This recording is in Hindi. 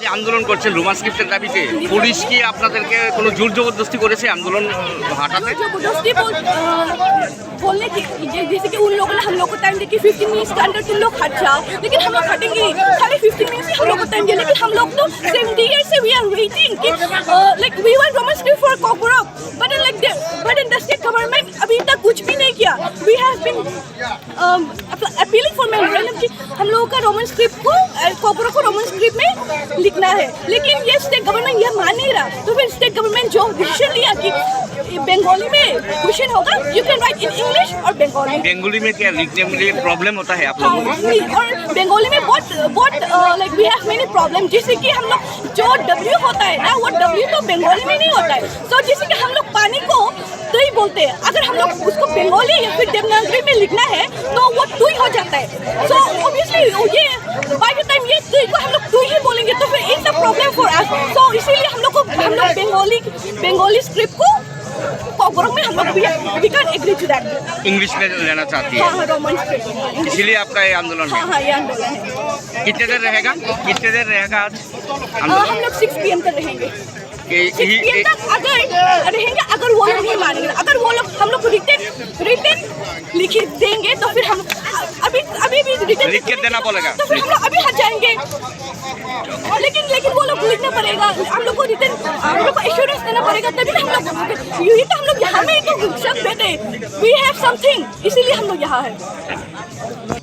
যে আন্দোলন করছেন রোমান স্ক্রিপ্টের দাবিতে, পুলিশ কি আপনাদেরকে কোনো জোর জবরদস্তি করেছে आंदोलन हटाते? जबरदस्ती बोलने की जैसे कि उन लोगों ने हम लोग को टाइम दिया कि 15 मिनट्स के अंदर तुम लोग हट जाओ, लेकिन हम लोग हटेंगे खाली 15 मिनट्स ही हम लोग को टाइम दिया, लेकिन हम लोग तो 70 years से we are waiting कि like we want Roman script for Kokborok, but in the state government अभी तक कुछ भी नहीं किया. We have been appealing for memorandum कि हम लोगों का रोमन स्क्रिप्ट को Kokborok को रोमन स्क्रिप्ट में लिखना है, लेकिन ये स्टेट गवर्नमेंट ये मान नहीं रहा. तो फिर स्टेट गवर्नमेंट जो डिसीजन लिया कि बंगाली में क्वेश्चन होगा, you can write in English और बंगाली. बंगाली में क्या लिखने में प्रॉब्लम होता है आप लोगों को? और बंगाली में बहुत like we have many problem, जैसे कि हम लोग जो W होता है ना, वो W तो बंगाली में नहीं होता है. तो जैसे कि हम लोग पानी को तुई बोलते हैं, अगर हम लोग उसको बंगाली या फिर देवनागरी में लिखना है तो वो तुई हो जाता है. सो ऑब्वियसली ये बाय द टाइम ये तुई को हम लोग तुई ही बोलेंगे तो फिर it's a problem for us. So इसीलिए हम लोग बंगाली स्क्रिप्ट को Kokborok में हम लोग we can't agree to that. English में लेना चाहती है. हाँ, रोमन स्क्रिप्ट. इसीलिए आपका ये आंदोलन है. हाँ, ये आंदोलन है. कितने देर रहेगा आज हम लोग 6 PM तक रहेंगे. 6 PM तक अगर रहेंगे, अगर वो लोग नहीं मानेंगे, अगर वो लोग हम लोग रिटर्न लिख देंगे तो फिर हम अभी भी रिटर्न लिख के देना पड़ेगा, तो फिर हम लोग अभी हट जाएंगे. लेकिन वो लोग लिखना पड़ेगा, हम लोग को रिटर्न हम लोग को एश्योरेंस देना पड़ेगा, तभी हम लोग यही तो हम लोग यहाँ में तो सब बैठे, वी हैव समथिंग, इसीलिए हम लोग यहाँ है.